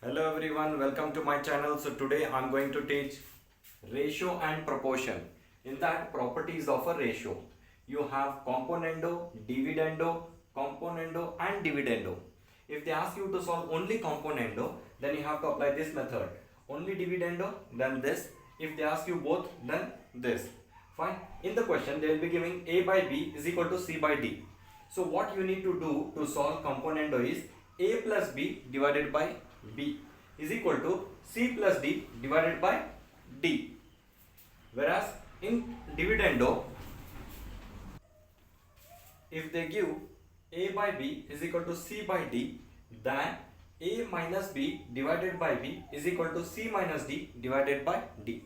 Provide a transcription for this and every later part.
Hello everyone, welcome to my channel. So today I'm going to teach ratio and proportion. In that, properties of a ratio. You have componendo, componendo and dividendo. If they ask you to solve only componendo, then you have to apply this method. Only dividendo, then this. If they ask you both, then this. Fine. In the question, they will be giving a by b is equal to c by d. So what you need to do to solve componendo is a plus b divided by b is equal to c plus d divided by d. Whereas in dividendo, if they give a by b is equal to c by d, then a minus b divided by b is equal to c minus d divided by d.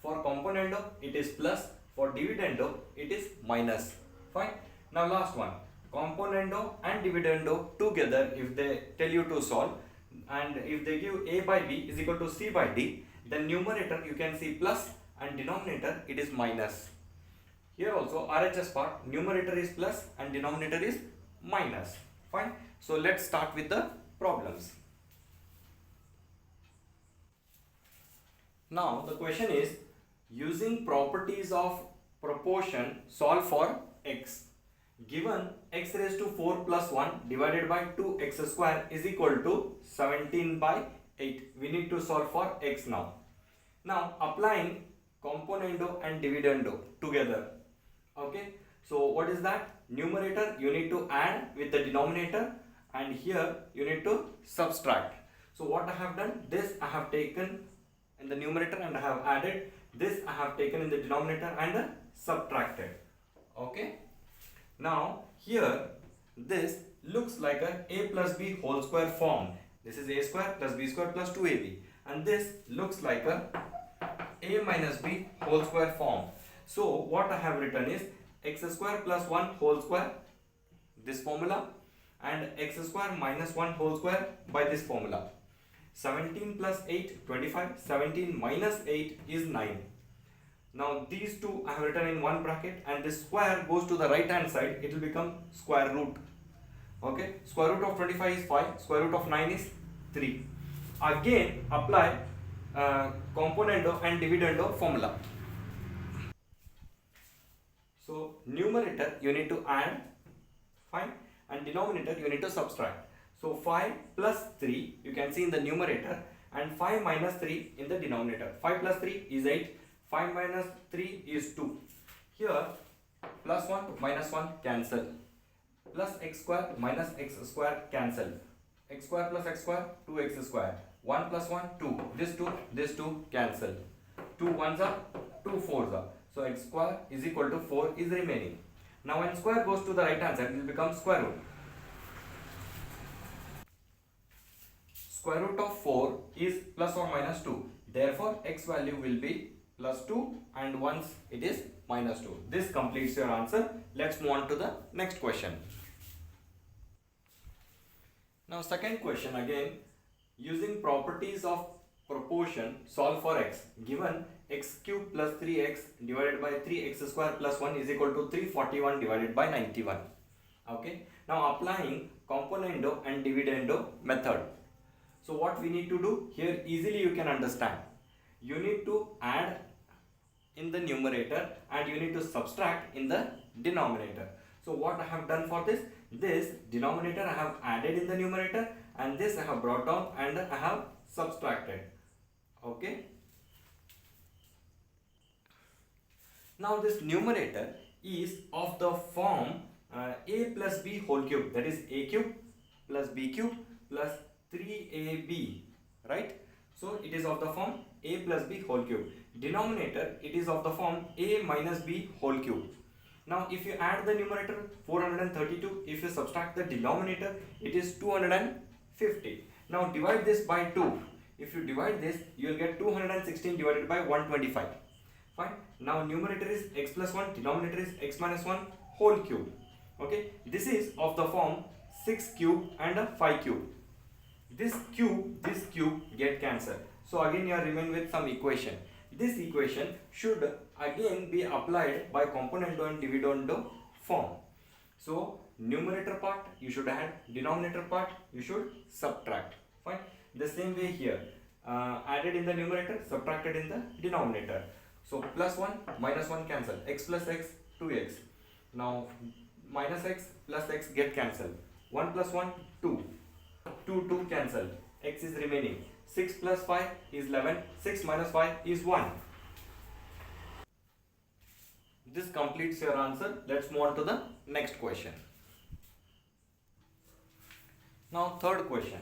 For componendo it is plus, for dividendo it is minus. Fine. Now last one, componendo and dividendo together, if they tell you to solve, and if they give a by b is equal to c by d, then numerator you can see plus and denominator it is minus. Here also RHS part, numerator is plus and denominator is minus. Fine. So let's start with the problems. Now the question is, using properties of proportion, solve for x. Given x raised to 4 plus 1 divided by 2x square is equal to 17 by 8. We need to solve for x now. Now applying componendo and dividendo together. Okay. So what is that? Numerator you need to add with the denominator, and here you need to subtract. So what I have done, this I have taken in the numerator and I have added, this I have taken in the denominator and subtracted. Okay. Now here this looks like a plus b whole square form. This is a square plus b square plus 2ab, and this looks like a minus b whole square form. So what I have written is x square plus 1 whole square, this formula, and x square minus 1 whole square by this formula. 17 plus 8, 25. 17 minus 8 is 9. Now these two I have written in one bracket, and this square goes to the right hand side, it will become square root. Okay, square root of 25 is 5, square root of 9 is 3. Again apply componendo and dividendo formula. So numerator you need to add, fine, and denominator you need to subtract. So 5 plus 3 you can see in the numerator, and 5 minus 3 in the denominator. 5 plus 3 is 8. 5 minus 3 is 2. Here plus 1 minus 1 cancel. Plus x square minus x square cancel. X square plus x square 2x square. 1 plus 1 2. This 2 cancel. 2 1s are 2 4s are. So x square is equal to 4 is remaining. Now when square goes to the right hand side, it will become square root. Square root of 4 is plus or minus 2. Therefore x value will be plus 2, and once it is minus 2. This completes your answer. Let's move on to the next question. Now second question, again using properties of proportion, solve for x. Given x cube plus 3x divided by 3x square plus 1 is equal to 341 divided by 91. Okay. Now applying componendo and dividendo method. So what we need to do here, easily you can understand. You need to add in the numerator and you need to subtract in the denominator. So what I have done for this denominator I have added in the numerator, and this I have brought down and I have subtracted. Okay. Now this numerator is of the form a plus b whole cube, that is a cube plus b cube plus 3ab, right? So it is of the form a plus b whole cube. Denominator it is of the form a minus b whole cube. Now if you add the numerator 432, if you subtract the denominator it is 250. Now divide this by 2. If you divide this, you will get 216 divided by 125. Fine. Now numerator is x plus 1, denominator is x minus 1 whole cube. Okay. This is of the form 6 cube and a 5 cube. This cube get cancelled. So again you are remain with some equation. This equation should again be applied by componendo and dividendo form. So numerator part you should add, denominator part you should subtract. Fine. The same way here, added in the numerator, subtracted in the denominator. So plus 1 minus 1 cancel, x plus x 2x. Now minus x plus x get cancelled, 1 plus 1 2, 2 cancel, x is remaining, 6 plus 5 is 11, 6 minus 5 is 1. This completes your answer. Let's move on to the next question. Now third question,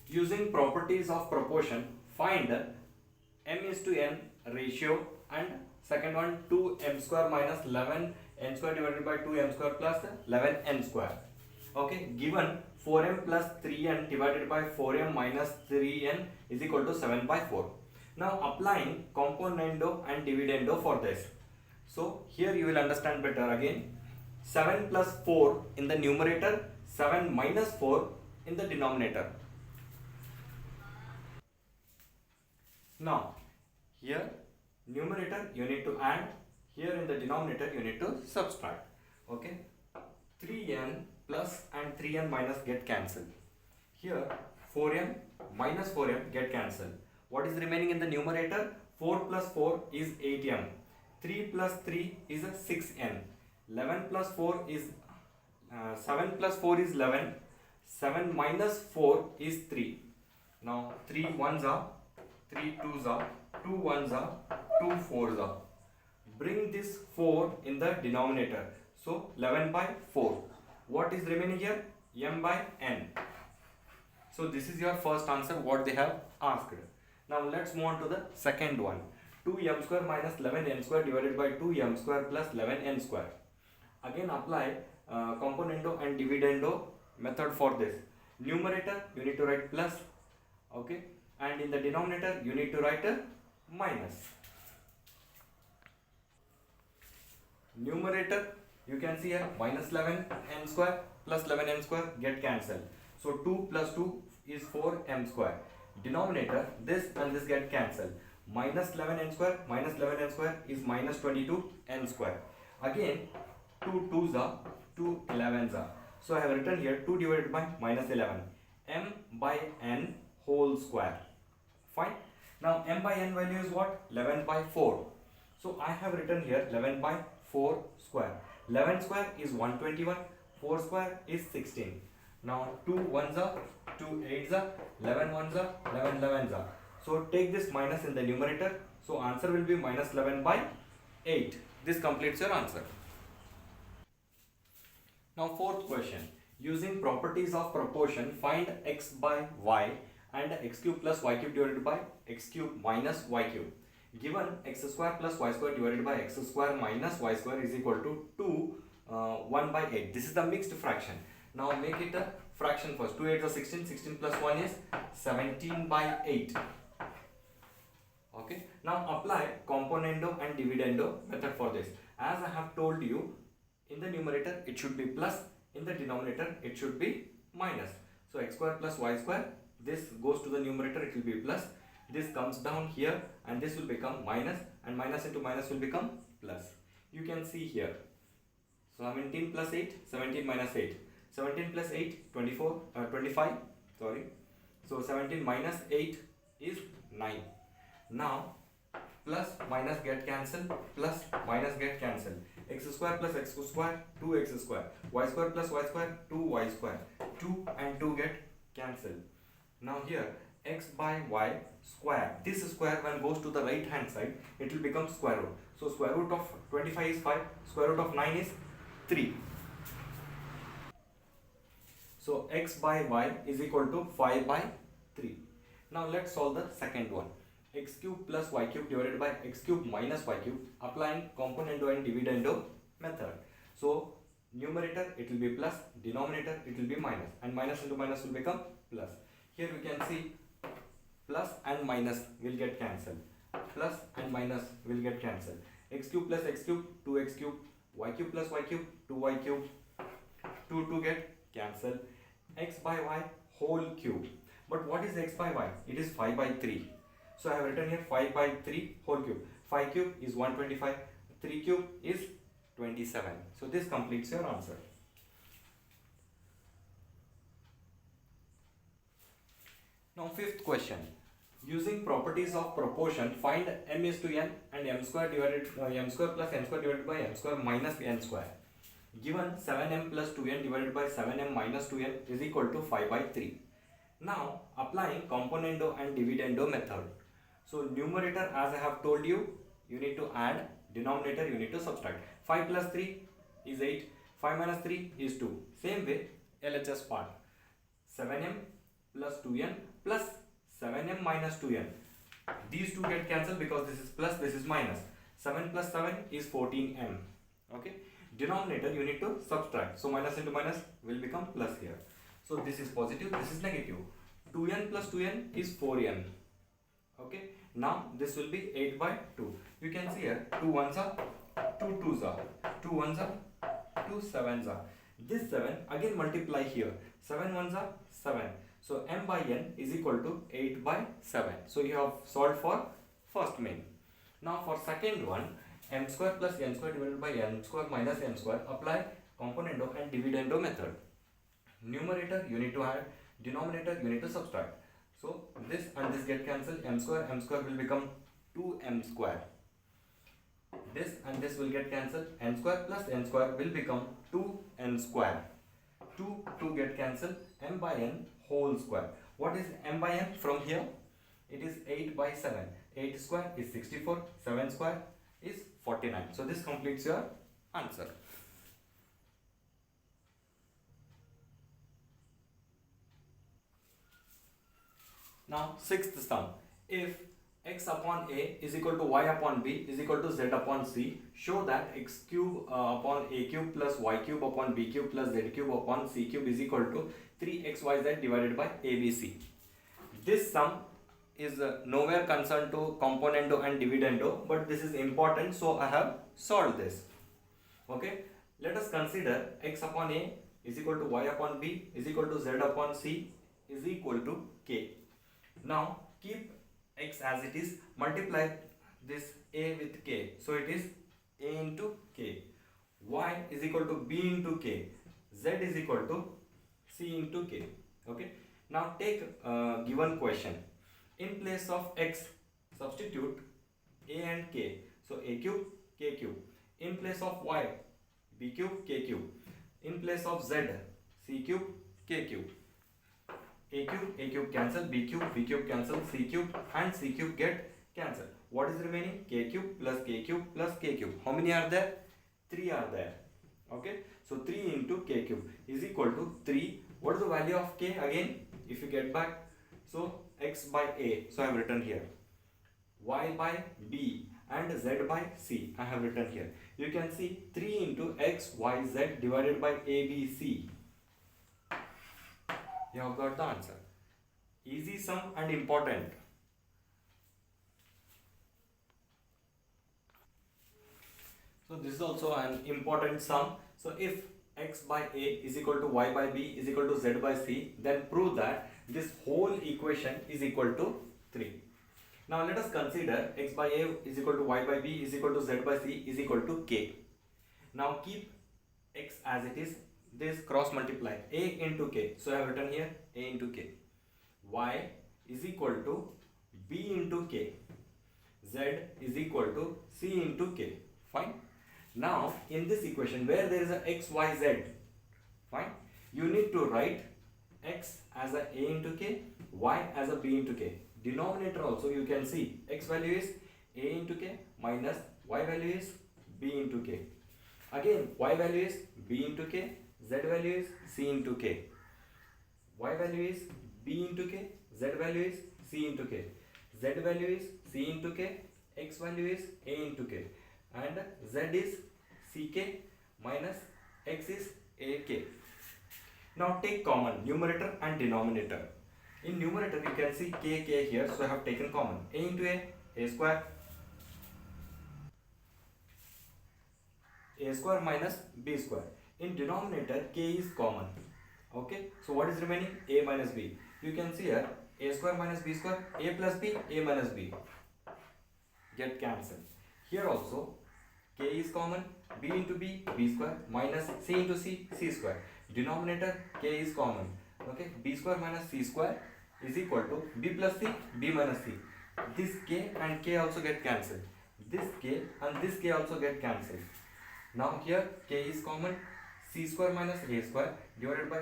using properties of proportion, find m is to n ratio, and second one 2m square minus 11n square divided by 2m square plus 11n square. Okay, given 4m plus 3n divided by 4m minus 3n is equal to 7 by 4. Now applying componendo and dividendo for this. So here you will understand better again. 7 plus 4 in the numerator, 7 minus 4 in the denominator. Now here numerator you need to add, here in the denominator you need to subtract. Okay, 3n plus and 3n minus get cancelled. Here 4m minus 4m get cancelled. What is remaining in the numerator? 4 plus 4 is 8m, 3 plus 3 is a 6n, 11 plus 4 is 7 plus 4 is 11, 7 minus 4 is 3. Now 3 ones are, 3 twos are, 2 ones are, 2 fours are. Bring this 4 in the denominator. So 11 by 4. What is remaining here? M by n. So this is your first answer what they have asked. Now let's move on to the second one. 2m square minus 11n square divided by 2m square plus 11n square. Again apply componendo and dividendo method for this. Numerator you need to write plus, okay, and in the denominator you need to write a minus. Numerator you can see here minus 11n square plus 11n square get cancelled. So 2 plus 2 is 4m square. Denominator this and this get cancelled. Minus 11n square is minus 22n square. Again 2 2s are, 2 11s are. So I have written here 2 divided by minus 11. M by n whole square. Fine. Now m by n value is what? 11 by 4. So I have written here 11 by 4 square. 11 square is 121. 4 square is 16. Now 2 ones are, 2 8s are, 11 ones are, 11 11s are. So take this minus in the numerator. So answer will be minus 11 by 8. This completes your answer. Now fourth question. Using properties of proportion, find x by y and x cube plus y cube divided by x cube minus y cube. Given x square plus y square divided by x square minus y square is equal to 1 by 8. This is the mixed fraction. Now make it a fraction first. 2 8 is 16. 16 plus 1 is 17 by 8. Okay. Now apply componendo and dividendo method for this. As I have told you, in the numerator it should be plus, in the denominator it should be minus. So x square plus y square, this goes to the numerator, it will be plus. This comes down here and this will become minus, and minus into minus will become plus. You can see here. 17 plus 8, 17 minus 8. 17 plus 8, 25. Sorry. So 17 minus 8 is 9. Now plus minus get cancelled, plus minus get cancelled. X square plus x square, 2x square. Y square plus y square, 2y square. 2 and 2 get cancelled. Now here x by y square. This square when goes to the right hand side, it will become square root. So square root of 25 is 5. Square root of 9 is 3. So x by y is equal to 5 by 3. Now let's solve the second one. X cube plus y cube divided by x cube minus y cube, applying componendo and dividendo method. So numerator it will be plus, denominator it will be minus, and minus into minus will become plus. Here we can see plus and minus will get cancelled. Plus and minus will get cancelled. X cube plus x cube, 2x cube. Y cube plus y cube, 2y cube. 2 get cancelled. X by y whole cube. But what is x by y? It is 5 by 3. So I have written here 5 by 3 whole cube. 5 cube is 125. 3 cube is 27. So this completes your answer. Now fifth question. Using properties of proportion, find m is to n and m square divided m square plus n square divided by m square minus n square. Given 7m plus 2n divided by 7m minus 2n is equal to 5 by 3. Now applying componendo and dividendo method. So numerator, as I have told you, you need to add, denominator you need to subtract. 5 plus 3 is 8, 5 minus 3 is 2. Same way LHS part. 7m plus 2n plus 7m minus 2n. These two get cancelled because this is plus, this is minus. 7 plus 7 is 14m. Okay. Denominator you need to subtract. So minus into minus will become plus here. So this is positive, this is negative. 2n plus 2n is 4n. Okay. Now this will be 8 by 2. You can see here 2 ones are, 2 twos are, 2 ones are, 2 sevens are. This 7 again multiply here. 7 ones are 7. So m by n is equal to 8 by 7. So you have solved for first main. Now for second one, m square plus n square divided by n square minus n square. Apply componendo and dividendo method. Numerator you need to add, denominator you need to subtract. So this and this get cancelled. M square will become 2m square. This and this will get cancelled. N square plus n square will become 2n square. 2 get cancelled. M by n whole square. What is m by n from here? It is 8 by 7. 8 square is 64. 7 square is 49. So this completes your answer. Now sixth sum. If x upon a is equal to y upon b is equal to z upon c, show that x cube upon a cube plus y cube upon b cube plus z cube upon c cube is equal to 3xyz divided by abc. This sum is nowhere concerned to componendo and dividendo, but this is important, so I have solved this. Okay, let us consider x upon a is equal to y upon b is equal to z upon c is equal to k. Now keep x as it is, multiply this a with k, so it is a into k, y is equal to b into k, z is equal to c into k. Okay, now take given question. In place of x, substitute a and k, so a cube, k cube. In place of y, b cube, k cube. In place of z, c cube, k cube. A cube cancel, b cube cancel, c cube and c cube get cancelled. What is remaining? K cube plus k cube plus k cube. How many are there? 3 are there. Okay, so 3 into k cube is equal to 3. What is the value of k again? If you get back, so x by a, so I have written here. Y by b and z by c, I have written here. You can see 3 into x, y, z divided by a, b, c. You have got the answer. Easy sum and important. So this is also an important sum. So if x by a is equal to y by b is equal to z by c, then prove that this whole equation is equal to 3. Now let us consider x by a is equal to y by b is equal to z by c is equal to k. Now keep x as it is. This cross multiply a into k, so I have written here a into k. Y is equal to b into k, z is equal to c into k. Fine. Now in this equation where there is a x, y, z, fine, you need to write x as a into k, y as a b into k. Denominator also you can see x value is a into k minus y value is b into k. Again y value is b into k, z value is c into k. Y value is b into k, z value is c into k. Z value is c into k, x value is a into k, and z is ck minus x is ak. Now take common numerator and denominator. In numerator you can see k here, so I have taken common. A into a square. A square minus b square. In denominator k is common. Okay, so what is remaining? A minus b. You can see here a square minus b square, a plus b, a minus b get cancelled. Here also k is common, b into b, b square minus c into c, c square. Denominator k is common. Okay, b square minus c square, is equal to b plus c, b minus c. This k and k also get cancelled. This k and this k also get cancelled. Now here k is common, c square minus a square divided by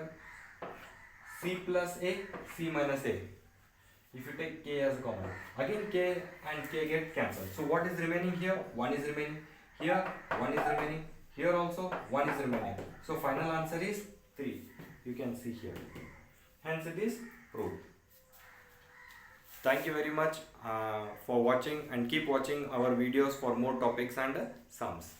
c plus a, c minus a. If you take k as a common, again k and k get cancelled. So what is remaining here? 1 is remaining. Here 1 is remaining. Here also 1 is remaining. So final answer is 3. You can see here. Hence it is proved. Thank you very much for watching, and keep watching our videos for more topics and sums.